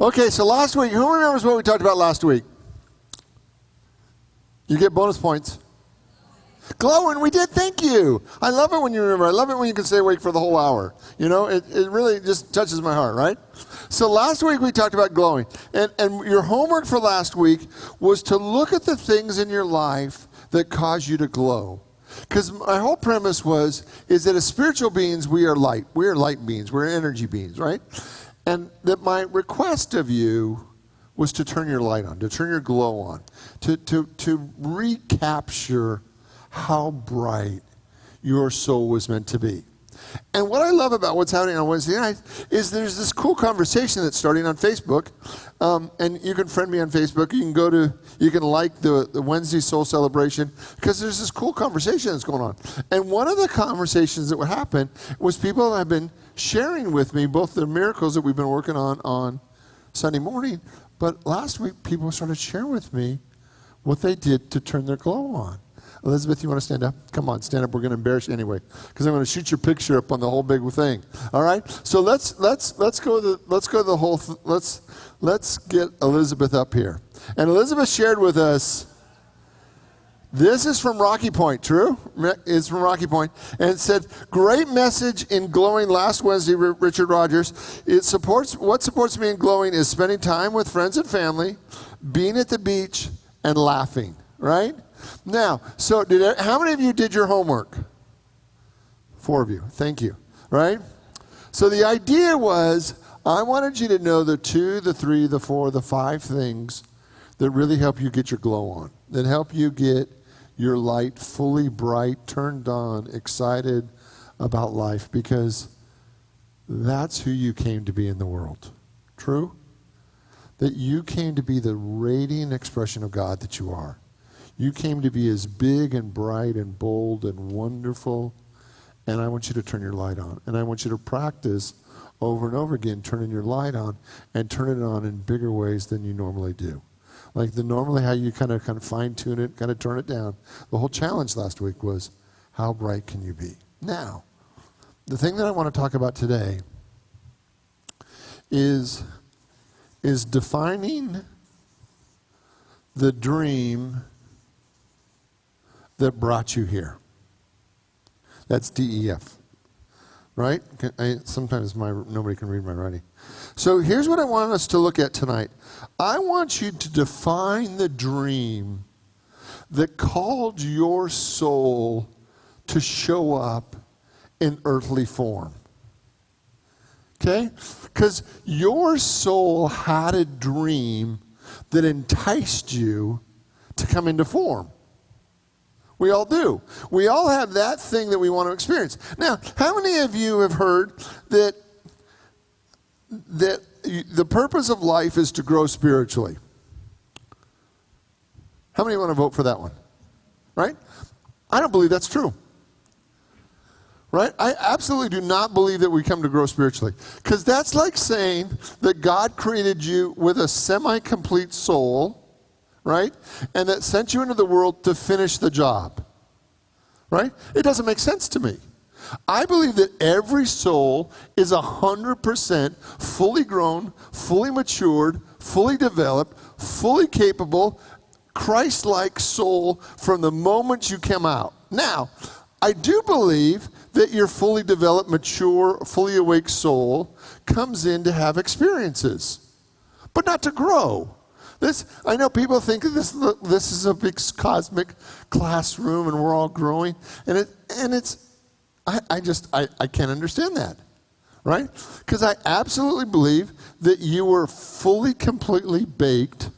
Okay, so last week, who remembers what we talked about last week? You get bonus points. Glowing, we did, thank you. I love it when you remember. I love it when you can stay awake for the whole hour. You know, it really just touches my heart, right? So last week we talked about glowing. And your homework for last week was to look at the things in your life that cause you to glow. Because my whole premise is that as spiritual beings, we are light. We are light beings. We're energy beings, right? And that my request of you was to turn your light on, to turn your glow on, to recapture how bright your soul was meant to be. And what I love about what's happening on Wednesday night is there's this cool conversation that's starting on Facebook. And you can friend me on Facebook. You can like the Wednesday Soul Celebration because there's this cool conversation that's going on. And one of the conversations that would happen was people that have been sharing with me both the miracles that we've been working on Sunday morning, but last week people started sharing with me what they did to turn their glow on. Elizabeth, you want to stand up? Come on, stand up. We're going to embarrass you anyway, because I'm going to shoot your picture up on the whole big thing. All right. So let's get Elizabeth up here. And Elizabeth shared with us. This is from Rocky Point. True? It's from Rocky Point, and it said, "Great message in glowing last Wednesday, Richard Rogers. What supports me in glowing is spending time with friends and family, being at the beach, and laughing." Right? Now, so how many of you did your homework? 4 of you. Thank you. Right? So the idea was, I wanted you to know the 2, the 3, the 4, the 5 things that really help you get your glow on, that help you get your light fully bright, turned on, excited about life, because that's who you came to be in the world. True? That you came to be the radiant expression of God that you are. You came to be as big and bright and bold and wonderful, and I want you to turn your light on. And I want you to practice over and over again turning your light on, and turn it on in bigger ways than you normally do. Like normally how you kind of fine-tune it, kind of turn it down. The whole challenge last week was, how bright can you be? Now, the thing that I want to talk about today is defining the dream that brought you here. That's DEF, right? Sometimes nobody can read my writing. So here's what I want us to look at tonight. I want you to define the dream that called your soul to show up in earthly form. Okay? Because your soul had a dream that enticed you to come into form. We all do. We all have that thing that we want to experience. Now, how many of you have heard that the purpose of life is to grow spiritually? How many want to vote for that one? Right? I don't believe that's true. Right? I absolutely do not believe that we come to grow spiritually. Because that's like saying that God created you with a semi-complete soul, right? And that sent you into the world to finish the job. Right? It doesn't make sense to me. I believe that every soul is 100% fully grown, fully matured, fully developed, fully capable, Christ-like soul from the moment you come out. Now, I do believe that your fully developed, mature, fully awake soul comes in to have experiences, but not to grow. I know people think this is a big cosmic classroom and we're all growing, I can't understand that, right? Because I absolutely believe that you were fully, completely baked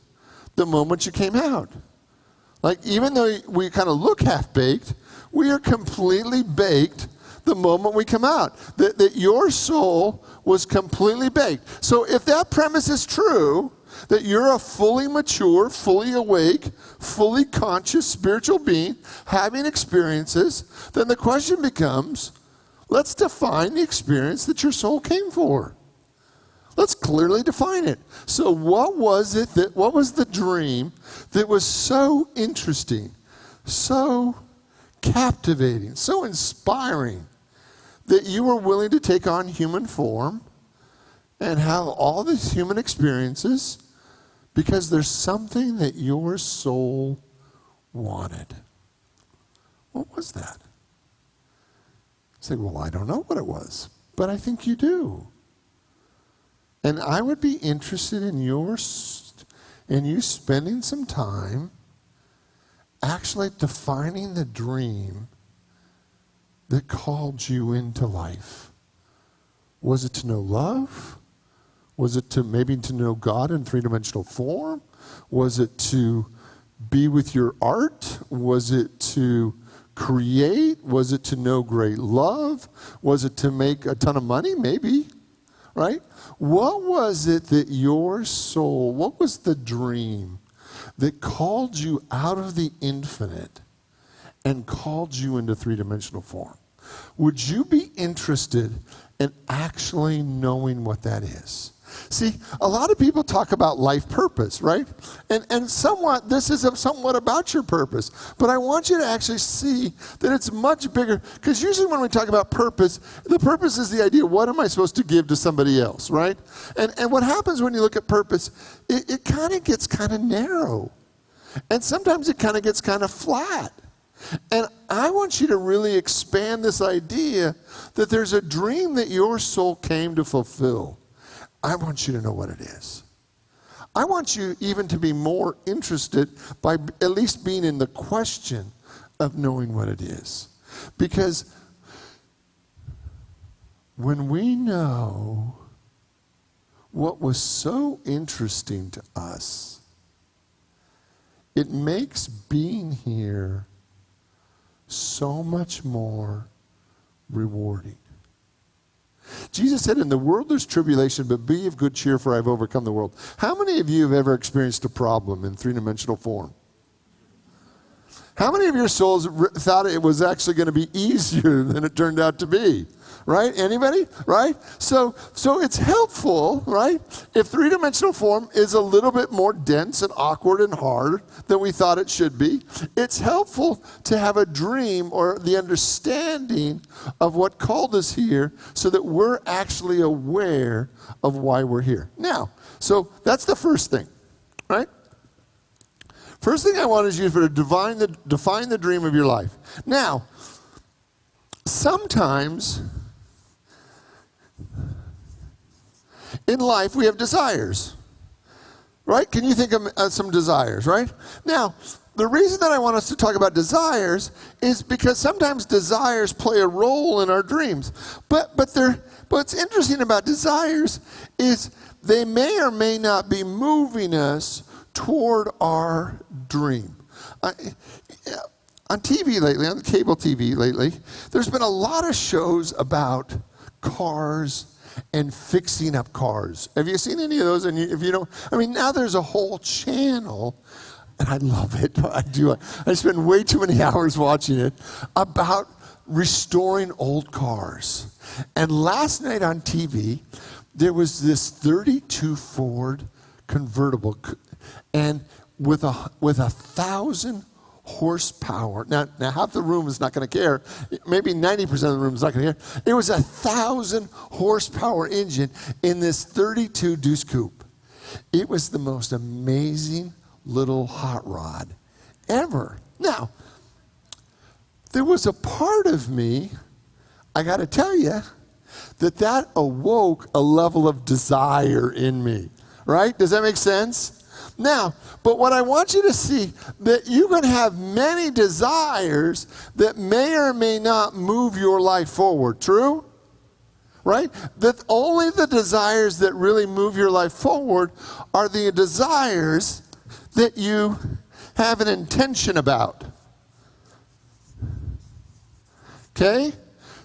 the moment you came out. Like, even though we kind of look half-baked, we are completely baked the moment we come out. That your soul was completely baked. So if that premise is true, that you're a fully mature, fully awake, fully conscious spiritual being having experiences, then the question becomes, let's define the experience that your soul came for. Let's clearly define it. So what was the dream that was so interesting, so captivating, so inspiring, that you were willing to take on human form, and have all these human experiences because there's something that your soul wanted. What was that? You say, well, I don't know what it was, but I think you do. And I would be interested in you spending some time actually defining the dream that called you into life. Was it to know love? Was it maybe to know God in three-dimensional form? Was it to be with your art? Was it to create? Was it to know great love? Was it to make a ton of money? Maybe, right? What was it that your soul, what was the dream that called you out of the infinite and called you into three-dimensional form? Would you be interested in actually knowing what that is? See, a lot of people talk about life purpose, right? And somewhat, this is somewhat about your purpose. But I want you to actually see that it's much bigger. Because usually when we talk about purpose, the purpose is the idea, what am I supposed to give to somebody else, right? And what happens when you look at purpose, it kind of gets kind of narrow. And sometimes it kind of gets kind of flat. And I want you to really expand this idea that there's a dream that your soul came to fulfill. I want you to know what it is. I want you even to be more interested by at least being in the question of knowing what it is. Because when we know what was so interesting to us, it makes being here so much more rewarding. Jesus said, in the world there's tribulation, but be of good cheer, for I've overcome the world. How many of you have ever experienced a problem in three-dimensional form? How many of your souls thought it was actually going to be easier than it turned out to be? Right? Anybody? Right? So it's helpful, right? If three-dimensional form is a little bit more dense and awkward and hard than we thought it should be, it's helpful to have a dream or the understanding of what called us here so that we're actually aware of why we're here. Now, so that's the first thing, right? First thing I want is you to define the dream of your life. Now, sometimes in life we have desires, right? Can you think of some desires, right? Now, the reason that I want us to talk about desires is because sometimes desires play a role in our dreams. But what's interesting about desires is they may or may not be moving us toward our dream. On TV lately, on the cable TV lately, there's been a lot of shows about cars and fixing up cars. Have you seen any of those? And if you don't, I mean, now there's a whole channel, and I love it. I do. I spend way too many hours watching it, about restoring old cars. And last night on TV, there was this 32 Ford convertible, and with 1,000 horsepower. Now half the room is not going to care. Maybe 90% of the room is not going to care. It was 1,000 horsepower engine in this 32 Deuce Coupe. It was the most amazing little hot rod ever. Now, there was a part of me, I got to tell you, that awoke a level of desire in me. Right? Does that make sense? Now, but what I want you to see, that you can have many desires that may or may not move your life forward. True? Right? That only the desires that really move your life forward are the desires that you have an intention about. Okay?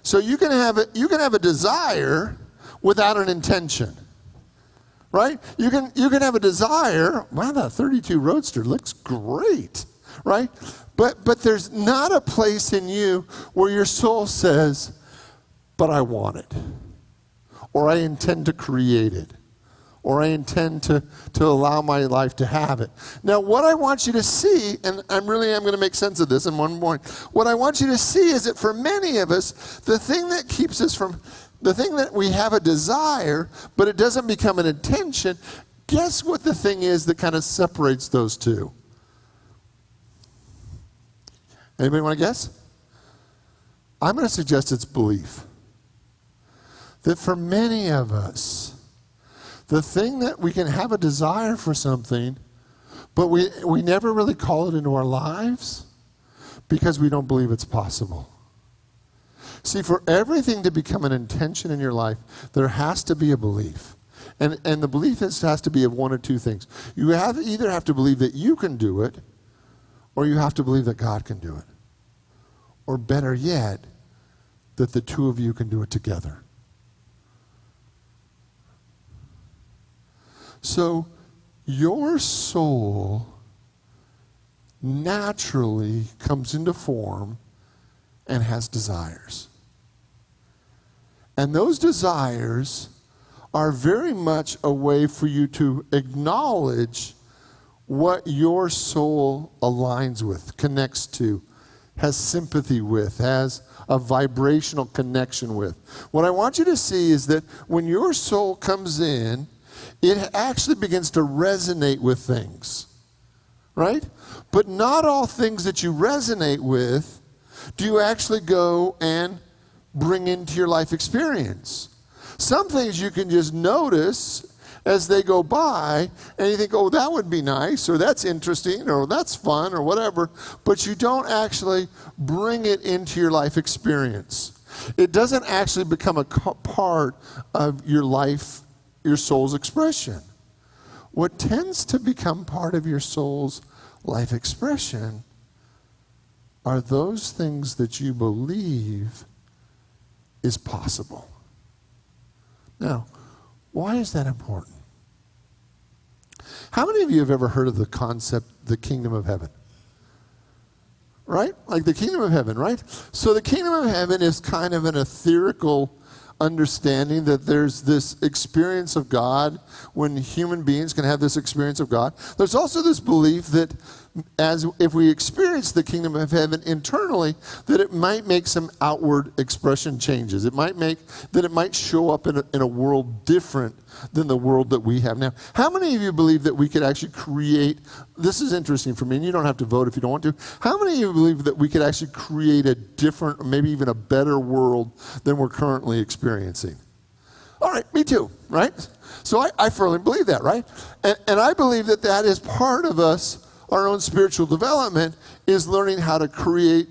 So you can have a desire without an intention. Right? You can have a desire, wow, that 32 Roadster looks great, right? But there's not a place in you where your soul says, but I want it, or I intend to create it, or I intend to allow my life to have it. Now, what I want you to see, and I'm going to make sense of this in one point, what I want you to see is that for many of us, the thing that keeps us from the thing that we have a desire, but it doesn't become an intention, guess what the thing is that kind of separates those two? Anybody want to guess? I'm going to suggest it's belief. That for many of us, the thing that we can have a desire for something, but we never really call it into our lives because we don't believe it's possible. See, for everything to become an intention in your life, there has to be a belief. And the belief has to be of one of two things. You either have to believe that you can do it, or you have to believe that God can do it. Or better yet, that the two of you can do it together. So, your soul naturally comes into form and has desires. And those desires are very much a way for you to acknowledge what your soul aligns with, connects to, has sympathy with, has a vibrational connection with. What I want you to see is that when your soul comes in, it actually begins to resonate with things, right? But not all things that you resonate with do you actually go and bring into your life experience. Some things you can just notice as they go by, and you think, oh, that would be nice, or that's interesting, or that's fun, or whatever, but you don't actually bring it into your life experience. It doesn't actually become a part of your life, your soul's expression. What tends to become part of your soul's life expression are those things that you believe is possible. Now, why is that important? How many of you have ever heard of the concept, the kingdom of heaven? Right? Like the kingdom of heaven, right? So the kingdom of heaven is kind of an etherical understanding that there's this experience of God when human beings can have this experience of God. There's also this belief that if we experience the kingdom of heaven internally, that it might make some outward expression changes. It might show up in a world different than the world that we have now. How many of you believe that we could actually create, this is interesting for me, and you don't have to vote if you don't want to. How many of you believe that we could actually create a different, or maybe even a better world than we're currently experiencing? All right, me too, right? So I firmly believe that, right? And I believe that is part of us. Our own spiritual development is learning how to create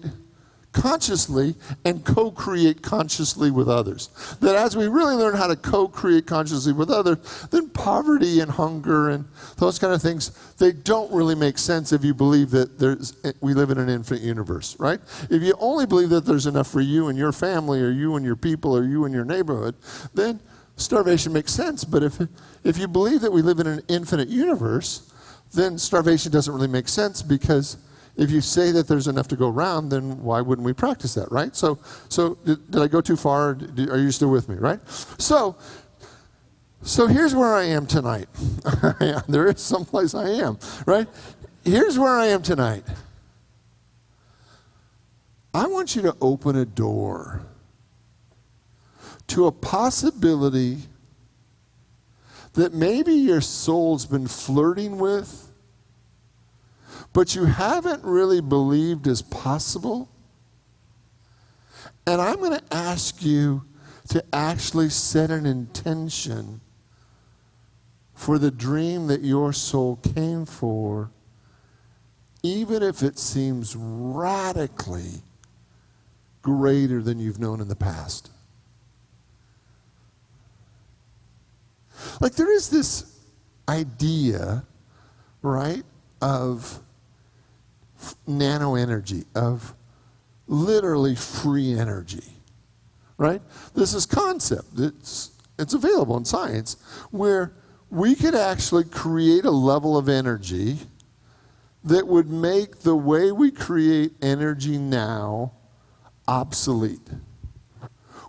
consciously and co-create consciously with others. That as we really learn how to co-create consciously with others, then poverty and hunger and those kind of things, they don't really make sense if you believe that we live in an infinite universe, right? If you only believe that there's enough for you and your family, or you and your people, or you and your neighborhood, then starvation makes sense. But if you believe that we live in an infinite universe, then starvation doesn't really make sense, because if you say that there's enough to go around, then why wouldn't we practice that, right? So did I go too far? Are you still with me, right? So here's where I am tonight. There is someplace I am, right? Here's where I am tonight. I want you to open a door to a possibility that maybe your soul's been flirting with, but you haven't really believed is possible. And I'm going to ask you to actually set an intention for the dream that your soul came for, even if it seems radically greater than you've known in the past. Like, there is this idea, right, of nano energy, of literally free energy, right? This is concept. It's available in science, where we could actually create a level of energy that would make the way we create energy now obsolete.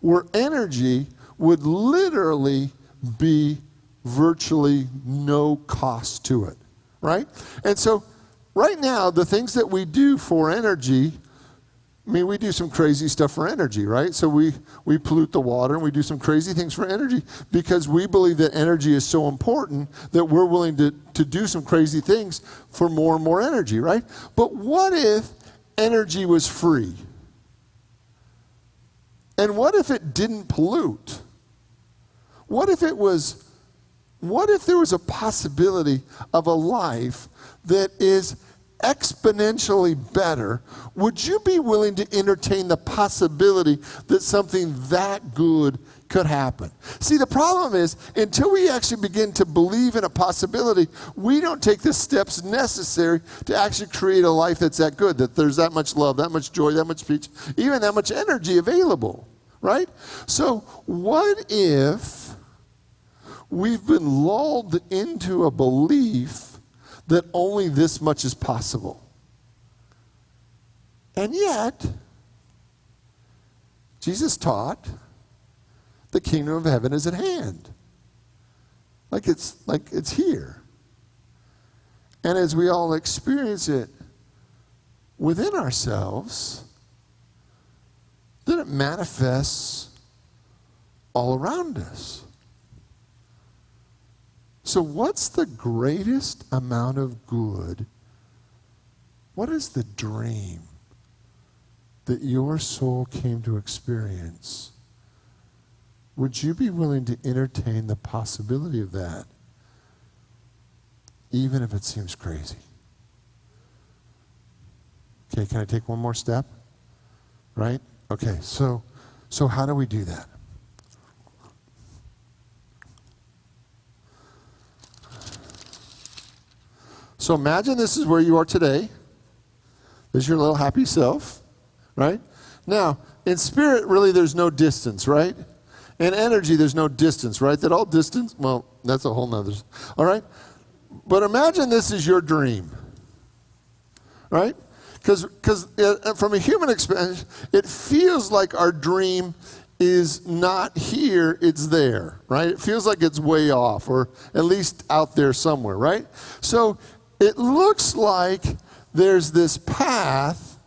Where energy would literally be virtually no cost to it, right? And so right now, the things that we do for energy mean, we do some crazy stuff for energy, right? So we pollute the water and we do some crazy things for energy because we believe that energy is so important that we're willing to do some crazy things for more and more energy, right? But what if energy was free? And what if it didn't pollute? What if there was a possibility of a life that is exponentially better? Would you be willing to entertain the possibility that something that good could happen? See, the problem is, until we actually begin to believe in a possibility, we don't take the steps necessary to actually create a life that's that good, that there's that much love, that much joy, that much peace, even that much energy available, right? So what if we've been lulled into a belief that only this much is possible? And yet, Jesus taught the kingdom of heaven is at hand. Like it's here. And as we all experience it within ourselves, then it manifests all around us. So what's the greatest amount of good? What is the dream that your soul came to experience? Would you be willing to entertain the possibility of that, even if it seems crazy? Okay, can I take one more step? Right? Okay, so how do we do that? So imagine this is where you are today. This is your little happy self, right? Now, in spirit, really, there's no distance, right? In energy, there's no distance, right? That all distance, well, that's a whole nother, all right? But imagine this is your dream, right? Because from a human experience, it feels like our dream is not here, it's there, right? It feels like it's way off, or at least out there somewhere, right? So it looks like there's this path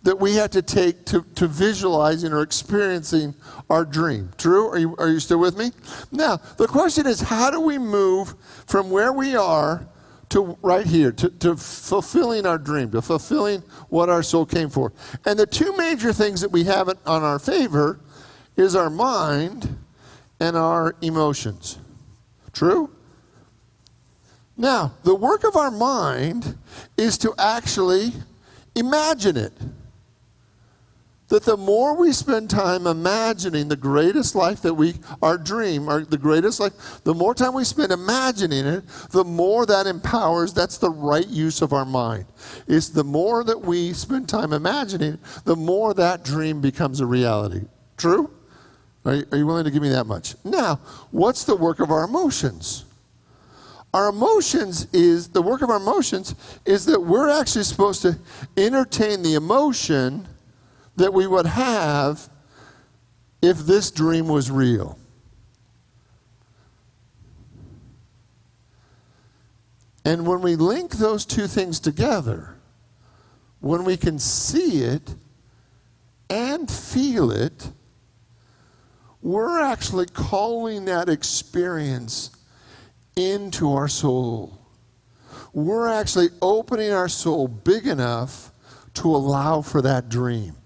that we have to take to visualizing or experiencing our dream. True? Are you still with me? Now, the question is, how do we move from where we are to right here, to fulfilling our dream, to fulfilling what our soul came for? And the two major things that we have on our favor is our mind and our emotions. True? Now, the work of our mind is to actually imagine it. That the more we spend time imagining the greatest life our dream, the greatest life, the more time we spend imagining it, the more that empowers, that's the right use of our mind. It's the more that we spend time imagining it, the more that dream becomes a reality. True? Are you willing to give me that much? Now, what's the work of our emotions? The work of our emotions is that we're actually supposed to entertain the emotion that we would have if this dream was real. And when we link those two things together, when we can see it and feel it, we're actually calling that experience into our soul. We're actually opening our soul big enough to allow for that dream.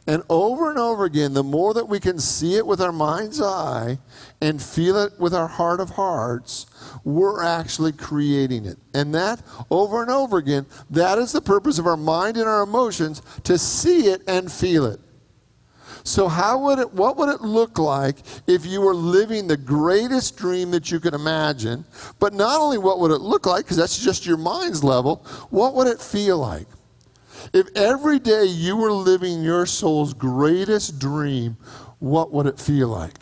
And over again, the more that we can see it with our mind's eye and feel it with our heart of hearts, we're actually creating it. And that, over and over again, that is the purpose of our mind and our emotions, to see it and feel it. So what would it look like if you were living the greatest dream that you could imagine? But not only what would it look like, because that's just your mind's level, what would it feel like? If every day you were living your soul's greatest dream, what would it feel like?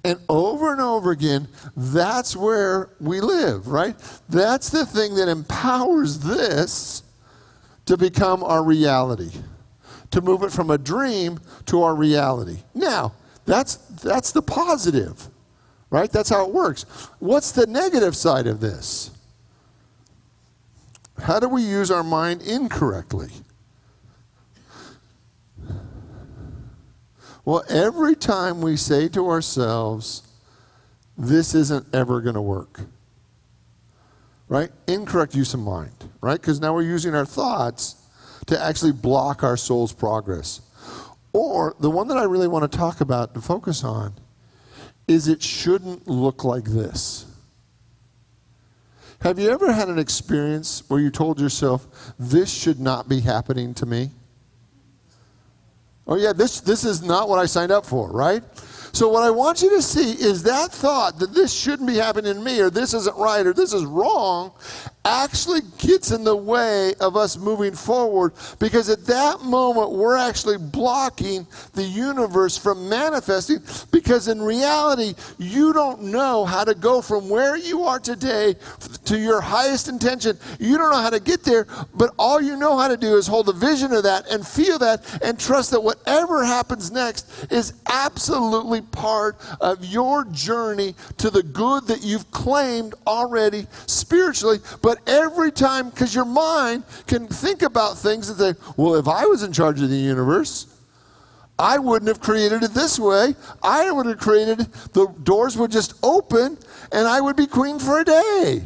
And over again, that's where we live, right? That's the thing that empowers this to become our reality, to move it from a dream to our reality. Now, that's the positive, right? That's how it works. What's the negative side of this? How do we use our mind incorrectly? Well, every time we say to ourselves, this isn't ever going to work, right? Incorrect use of mind, right? Because now we're using our thoughts to actually block our soul's progress. Or the one that I really want to talk about, to focus on, is it shouldn't look like this. Have you ever had an experience where you told yourself, this should not be happening to me? Oh yeah, this is not what I signed up for, right? So what I want you to see is that thought that this shouldn't be happening to me, or this isn't right, or this is wrong, actually gets in the way of us moving forward, because at that moment we're actually blocking the universe from manifesting, because in reality you don't know how to go from where you are today to your highest intention. You don't know how to get there, but all you know how to do is hold a vision of that and feel that and trust that whatever happens next is absolutely part of your journey to the good that you've claimed already spiritually. But every time, because your mind can think about things and say, well, if I was in charge of the universe, I wouldn't have created it this way. I would have created, the doors would just open and I would be queen for a day,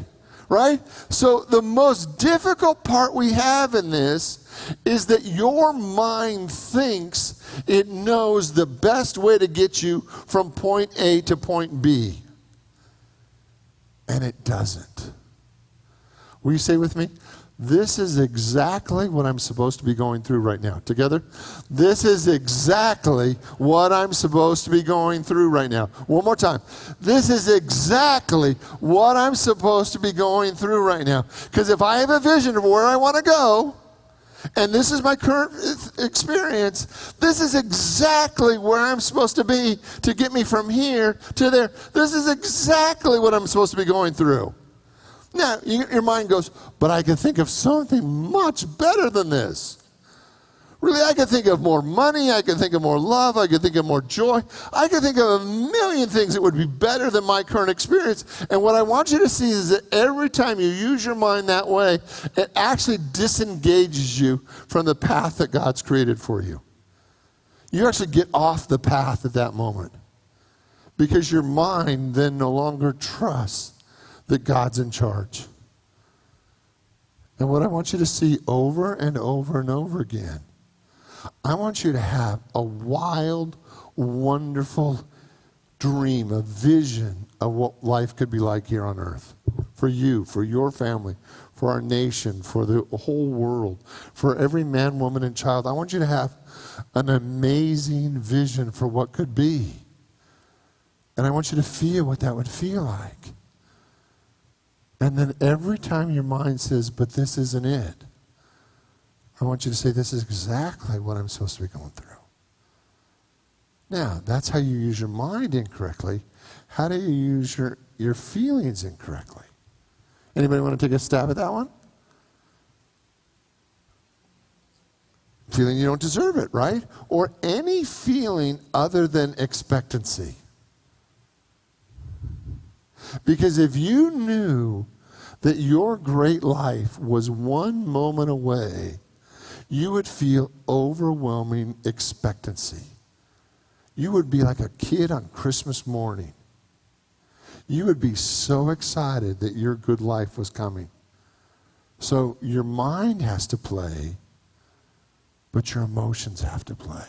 right? So the most difficult part we have in this is that your mind thinks it knows the best way to get you from point A to point B. And it doesn't. Will you say with me? This is exactly what I'm supposed to be going through right now. Together? This is exactly what I'm supposed to be going through right now. One more time. This is exactly what I'm supposed to be going through right now. Because if I have a vision of where I want to go, and this is my current experience, this is exactly where I'm supposed to be to get me from here to there. This is exactly what I'm supposed to be going through. Now, your mind goes, but I can think of something much better than this. Really, I can think of more money, I can think of more love, I can think of more joy. I can think of a million things that would be better than my current experience. And what I want you to see is that every time you use your mind that way, it actually disengages you from the path that God's created for you. You actually get off the path at that moment, because your mind then no longer trusts that God's in charge. And what I want you to see over and over and over again, I want you to have a wild, wonderful dream, a vision of what life could be like here on earth. For you, for your family, for our nation, for the whole world, for every man, woman, and child. I want you to have an amazing vision for what could be. And I want you to feel what that would feel like. And then every time your mind says, but this isn't it, I want you to say, this is exactly what I'm supposed to be going through. Now, that's how you use your mind incorrectly. How do you use your feelings incorrectly? Anybody want to take a stab at that one? Feeling you don't deserve it, right? Or any feeling other than expectancy. Because if you knew that your great life was one moment away, you would feel overwhelming expectancy. You would be like a kid on Christmas morning. You would be so excited that your good life was coming. So your mind has to play, but your emotions have to play.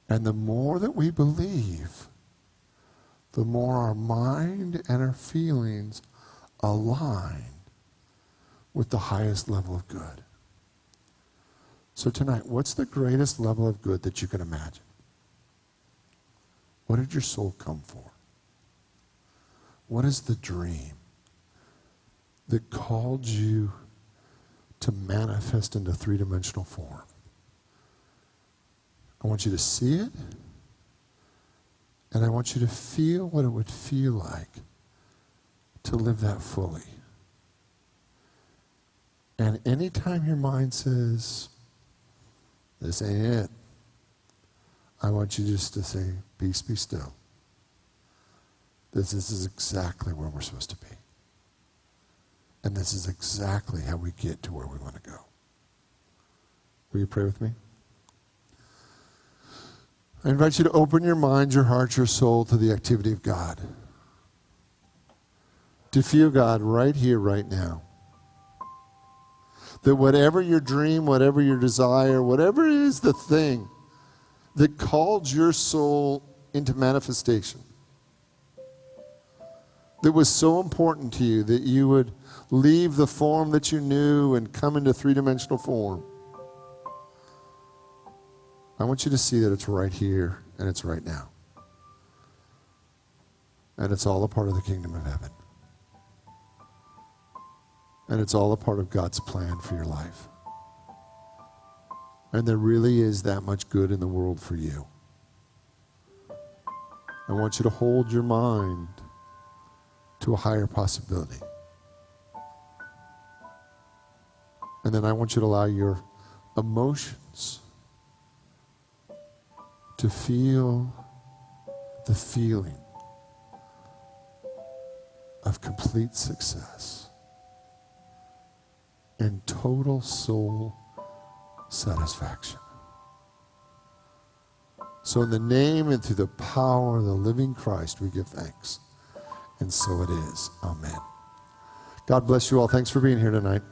And the more that we believe, the more our mind and our feelings align with the highest level of good. So tonight, what's the greatest level of good that you can imagine? What did your soul come for? What is the dream that called you to manifest into three-dimensional form? I want you to see it, and I want you to feel what it would feel like to live that fully. And anytime your mind says, this ain't it, I want you just to say, peace be still. This is exactly where we're supposed to be. And this is exactly how we get to where we want to go. Will you pray with me? I invite you to open your mind, your heart, your soul to the activity of God. To feel God right here, right now. That whatever your dream, whatever your desire, whatever is the thing that called your soul into manifestation, that was so important to you that you would leave the form that you knew and come into three-dimensional form. I want you to see that it's right here and it's right now. And it's all a part of the kingdom of heaven. And it's all a part of God's plan for your life. And there really is that much good in the world for you. I want you to hold your mind to a higher possibility. And then I want you to allow your emotions to feel the feeling of complete success and total soul satisfaction. So in the name and through the power of the living Christ, we give thanks. And so it is. Amen. God bless you all. Thanks for being here tonight.